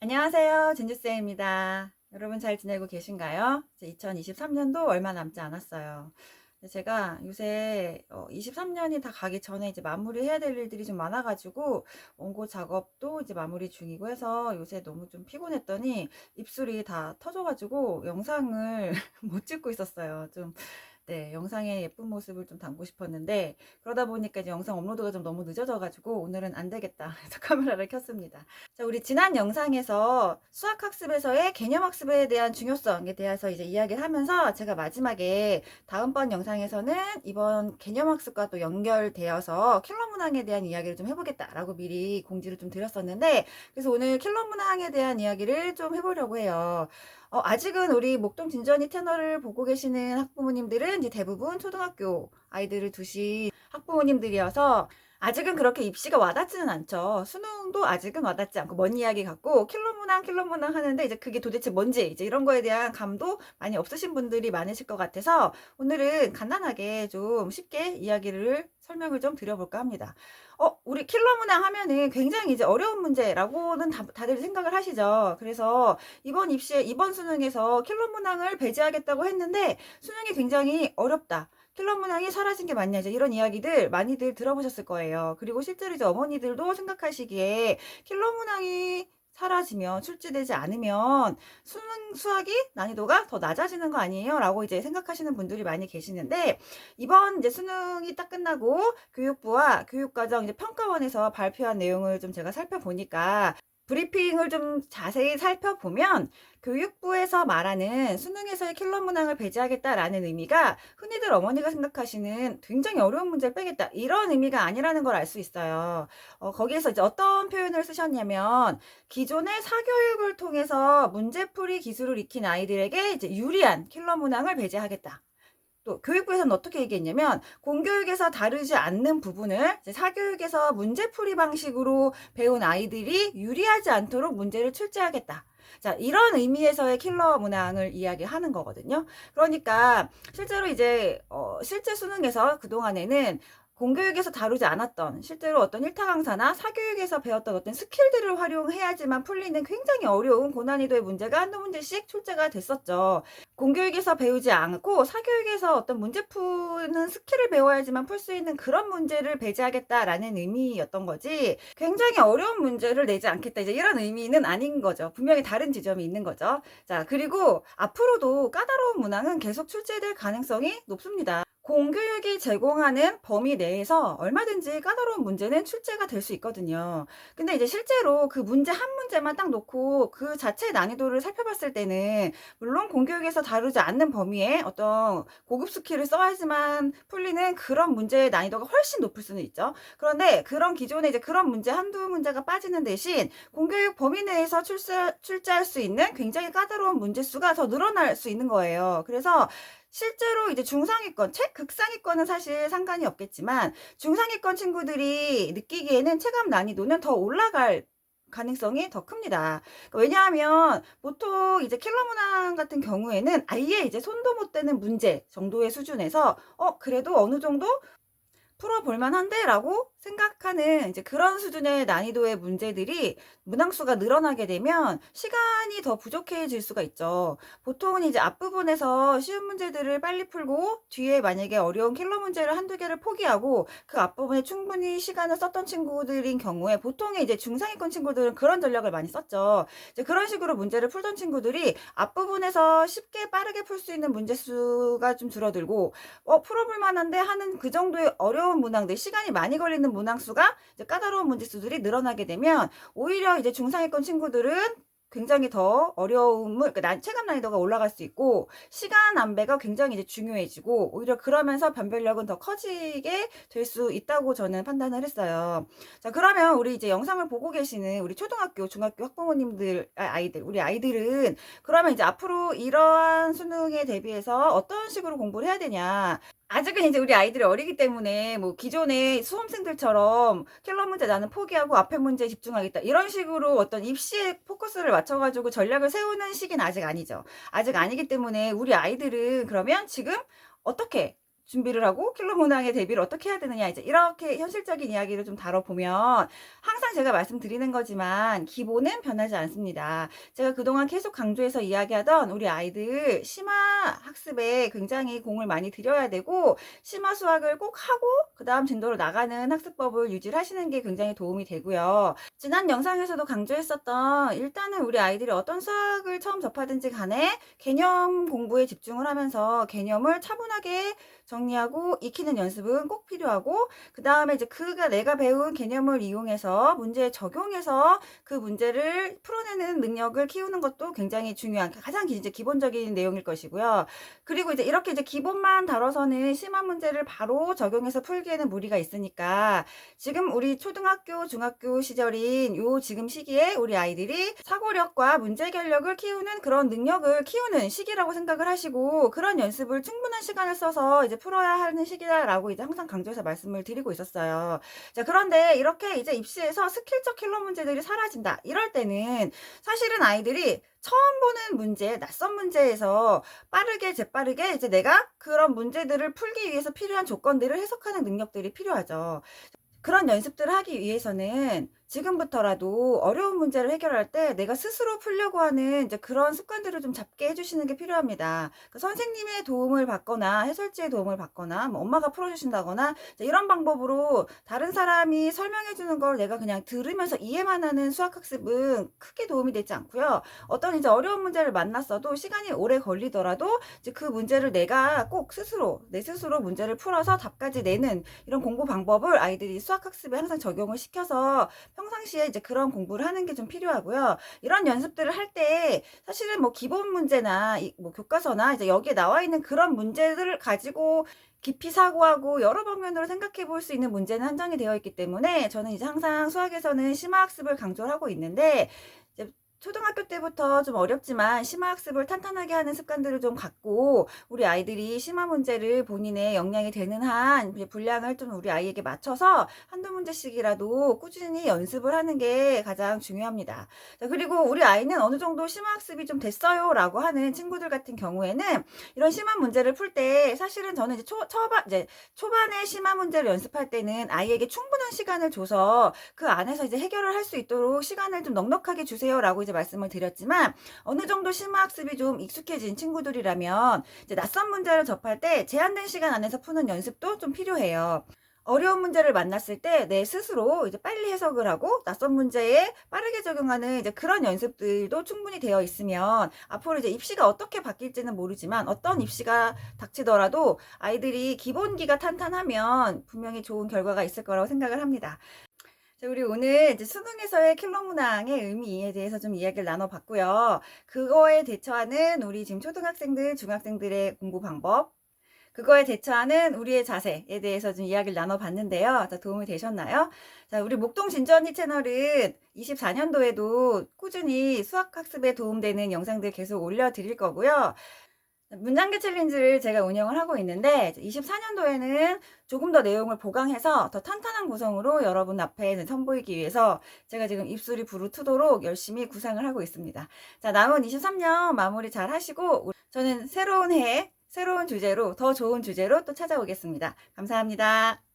안녕하세요. 진주쌤입니다. 여러분 잘 지내고 계신가요? 이제 2023년도 얼마 남지 않았어요. 제가 요새 23년이 다 가기 전에 이제 마무리해야 될 일들이 좀 많아가지고 원고 작업도 이제 마무리 중이고 해서 요새 너무 좀 피곤했더니 입술이 다 터져가지고 영상을 못 찍고 있었어요. 좀 네, 영상의 예쁜 모습을 좀 담고 싶었는데 그러다 보니까 이제 영상 업로드가 좀 너무 늦어져가지고 오늘은 안 되겠다 해서 카메라를 켰습니다. 자, 우리 지난 영상에서 수학학습에서의 개념학습에 대한 중요성에 대해서 이제 이야기를 하면서 제가 마지막에 다음번 영상에서는 이번 개념학습과 또 연결되어서 킬러 문항에 대한 이야기를 좀 해보겠다라고 미리 공지를 좀 드렸었는데 그래서 오늘 킬러 문항에 대한 이야기를 좀 해보려고 해요. 아직은 우리 목동 진전이 채널을 보고 계시는 학부모님들은 이제 대부분 초등학교 아이들을 두신 학부모님들이어서 아직은 그렇게 입시가 와닿지는 않죠. 수능도 아직은 와닿지 않고 먼 이야기 같고 킬러 문항 하는데 이제 그게 도대체 뭔지 이제 이런 거에 대한 감도 많이 없으신 분들이 많으실 것 같아서 오늘은 간단하게 좀 쉽게 이야기를 설명을 좀 드려볼까 합니다. 우리 킬러 문항 하면은 굉장히 이제 어려운 문제라고는 다들 생각을 하시죠. 그래서 이번 입시에 이번 수능에서 킬러 문항을 배제하겠다고 했는데 수능이 굉장히 어렵다. 킬러 문항이 사라진 게 맞냐 이제 이런 이야기들 많이들 들어보셨을 거예요. 그리고 실제로 이제 어머니들도 생각하시기에 킬러 문항이 사라지면 출제되지 않으면 수능 수학이 난이도가 더 낮아지는 거 아니에요? 라고 이제 생각하시는 분들이 많이 계시는데 이번 이제 수능이 딱 끝나고 교육부와 교육과정 이제 평가원에서 발표한 내용을 좀 제가 살펴보니까 브리핑을 좀 자세히 살펴보면 교육부에서 말하는 수능에서의 킬러 문항을 배제하겠다라는 의미가 흔히들 어머니가 생각하시는 굉장히 어려운 문제를 빼겠다 이런 의미가 아니라는 걸 알 수 있어요. 거기에서 이제 어떤 표현을 쓰셨냐면 기존의 사교육을 통해서 문제풀이 기술을 익힌 아이들에게 이제 유리한 킬러 문항을 배제하겠다. 또 교육부에서는 어떻게 얘기했냐면 공교육에서 다르지 않는 부분을 사교육에서 문제풀이 방식으로 배운 아이들이 유리하지 않도록 문제를 출제하겠다. 자, 이런 의미에서의 킬러 문항을 이야기하는 거거든요. 그러니까 실제로 이제 실제 수능에서 그동안에는 공교육에서 다루지 않았던 실제로 어떤 일타 강사나 사교육에서 배웠던 어떤 스킬들을 활용해야지만 풀리는 굉장히 어려운 고난이도의 문제가 한두 문제씩 출제가 됐었죠. 공교육에서 배우지 않고 사교육에서 어떤 문제 푸는 스킬을 배워야지만 풀 수 있는 그런 문제를 배제하겠다라는 의미였던 거지 굉장히 어려운 문제를 내지 않겠다 이제 이런 의미는 아닌 거죠. 분명히 다른 지점이 있는 거죠. 자, 그리고 앞으로도 까다로운 문항은 계속 출제될 가능성이 높습니다. 공교육이 제공하는 범위 내에서 얼마든지 까다로운 문제는 출제가 될 수 있거든요. 근데 이제 실제로 그 문제 한 문제만 딱 놓고 그 자체의 난이도를 살펴봤을 때는 물론 공교육에서 다루지 않는 범위에 어떤 고급 스킬을 써야지만 풀리는 그런 문제의 난이도가 훨씬 높을 수는 있죠. 그런데 그런 기존에 이제 그런 문제 한두 문제가 빠지는 대신 공교육 범위 내에서 출제할 수 있는 굉장히 까다로운 문제 수가 더 늘어날 수 있는 거예요. 그래서 실제로 이제 중상위권, 최극상위권은 사실 상관이 없겠지만 중상위권 친구들이 느끼기에는 체감 난이도는 더 올라갈 가능성이 더 큽니다. 왜냐하면 보통 이제 킬러 문항 같은 경우에는 아예 이제 손도 못 대는 문제 정도의 수준에서 그래도 어느 정도 풀어볼 만한데? 라고 생각하는 이제 그런 수준의 난이도의 문제들이 문항수가 늘어나게 되면 시간이 더 부족해질 수가 있죠. 보통은 이제 앞부분에서 쉬운 문제들을 빨리 풀고 뒤에 만약에 어려운 킬러 문제를 한두 개를 포기하고 그 앞부분에 충분히 시간을 썼던 친구들인 경우에 보통의 이제 중상위권 친구들은 그런 전략을 많이 썼죠. 이제 그런 식으로 문제를 풀던 친구들이 앞부분에서 쉽게 빠르게 풀 수 있는 문제 수가 좀 줄어들고 풀어볼 만한데 하는 그 정도의 어려운 문항들 시간이 많이 걸리는 문항수가 이제 까다로운 문제수들이 늘어나게 되면 오히려 이제 중상위권 친구들은 굉장히 더 어려움을 그러니까 체감 난이도가 올라갈 수 있고 시간 안배가 굉장히 이제 중요해지고 오히려 그러면서 변별력은 더 커지게 될 수 있다고 저는 판단을 했어요. 자, 그러면 우리 이제 영상을 보고 계시는 우리 초등학교, 중학교 학부모님들 아이들 우리 아이들은 그러면 이제 앞으로 이러한 수능에 대비해서 어떤 식으로 공부를 해야 되냐? 아직은 이제 우리 아이들이 어리기 때문에 뭐 기존의 수험생들처럼 킬러 문제 나는 포기하고 앞에 문제에 집중하겠다 이런 식으로 어떤 입시에 포커스를 맞춰가지고 전략을 세우는 시기는 아직 아니죠. 아직 아니기 때문에 우리 아이들은 그러면 지금 어떻게 준비를 하고 킬러 문항에 대비를 어떻게 해야 되느냐, 이제 이렇게 현실적인 이야기를 좀 다뤄보면 항상 제가 말씀드리는 거지만 기본은 변하지 않습니다. 제가 그동안 계속 강조해서 이야기하던 우리 아이들 심화 학습에 굉장히 공을 많이 들여야 되고, 심화 수학을 꼭 하고 그 다음 진도로 나가는 학습법을 유지를 하시는 게 굉장히 도움이 되고요. 지난 영상에서도 강조했었던, 일단은 우리 아이들이 어떤 수학을 처음 접하든지 간에 개념 공부에 집중을 하면서 개념을 차분하게 정리하고 익히는 연습은 꼭 필요하고, 그 다음에 이제 내가 배운 개념을 이용해서 문제에 적용해서 그 문제를 풀어내는 능력을 키우는 것도 굉장히 중요한, 가장 이제 기본적인 내용일 것이고요. 그리고 이제 이렇게 이제 기본만 다뤄서는 심화 문제를 바로 적용해서 풀기에는 무리가 있으니까, 지금 우리 초등학교, 중학교 시절인 요 지금 시기에 우리 아이들이 사고력과 문제 결력을 키우는 그런 능력을 키우는 시기라고 생각을 하시고, 그런 연습을 충분한 시간을 써서 이제 풀어야 하는 시기다라고 이제 항상 강조해서 말씀을 드리고 있었어요. 자, 그런데 이렇게 이제 입시에서 스킬적 킬러 문제들이 사라진다, 이럴 때는 사실은 아이들이 처음 보는 문제, 낯선 문제에서 빠르게 재빠르게 이제 내가 그런 문제들을 풀기 위해서 필요한 조건들을 해석하는 능력들이 필요하죠. 그런 연습들을 하기 위해서는 지금부터라도 어려운 문제를 해결할 때 내가 스스로 풀려고 하는 이제 그런 습관들을 좀 잡게 해주시는 게 필요합니다. 그 선생님의 도움을 받거나 해설지의 도움을 받거나 뭐 엄마가 풀어주신다거나 이런 방법으로 다른 사람이 설명해 주는 걸 내가 그냥 들으면서 이해만 하는 수학학습은 크게 도움이 되지 않고요. 어떤 이제 어려운 문제를 만났어도 시간이 오래 걸리더라도 이제 그 문제를 내가 꼭 내 스스로 문제를 풀어서 답까지 내는 이런 공부 방법을 아이들이 수학학습에 항상 적용을 시켜서 평상시에 이제 그런 공부를 하는 게 좀 필요하고요. 이런 연습들을 할 때 사실은 뭐 기본 문제나 뭐 교과서나 이제 여기에 나와 있는 그런 문제들을 가지고 깊이 사고하고 여러 방면으로 생각해 볼 수 있는 문제는 한정이 되어 있기 때문에, 저는 이제 항상 수학에서는 심화학습을 강조를 하고 있는데, 이제 초등학교 때부터 좀 어렵지만 심화학습을 탄탄하게 하는 습관들을 좀 갖고 우리 아이들이 심화 문제를 본인의 역량이 되는 한 분량을 좀 우리 아이에게 맞춰서 한두 문제씩이라도 꾸준히 연습을 하는 게 가장 중요합니다. 자, 그리고 우리 아이는 어느 정도 심화학습이 좀 됐어요 라고 하는 친구들 같은 경우에는, 이런 심화 문제를 풀 때 사실은 저는 이제 초반에 심화 문제를 연습할 때는 아이에게 충분한 시간을 줘서 그 안에서 이제 해결을 할 수 있도록 시간을 좀 넉넉하게 주세요 라고 이제 말씀을 드렸지만, 어느 정도 심화학습이 좀 익숙해진 친구들이라면 이제 낯선 문제를 접할 때 제한된 시간 안에서 푸는 연습도 좀 필요해요. 어려운 문제를 만났을 때 내 스스로 이제 빨리 해석을 하고 낯선 문제에 빠르게 적용하는 이제 그런 연습들도 충분히 되어 있으면, 앞으로 이제 입시가 어떻게 바뀔지는 모르지만 어떤 입시가 닥치더라도 아이들이 기본기가 탄탄하면 분명히 좋은 결과가 있을 거라고 생각을 합니다. 자, 우리 오늘 이제 수능에서의 킬러 문항의 의미에 대해서 좀 이야기를 나눠봤고요. 그거에 대처하는 우리 지금 초등학생들, 중학생들의 공부 방법, 그거에 대처하는 우리의 자세에 대해서 좀 이야기를 나눠봤는데요. 자, 도움이 되셨나요? 자, 우리 목동 진주언니 채널은 24년도에도 꾸준히 수학학습에 도움되는 영상들 계속 올려드릴 거고요. 문장계 챌린지를 제가 운영을 하고 있는데, 24년도에는 조금 더 내용을 보강해서 더 탄탄한 구성으로 여러분 앞에 선보이기 위해서 제가 지금 입술이 부르트도록 열심히 구상을 하고 있습니다. 자, 남은 23년 마무리 잘 하시고 저는 새로운 해에 새로운 주제로, 더 좋은 주제로 또 찾아오겠습니다. 감사합니다.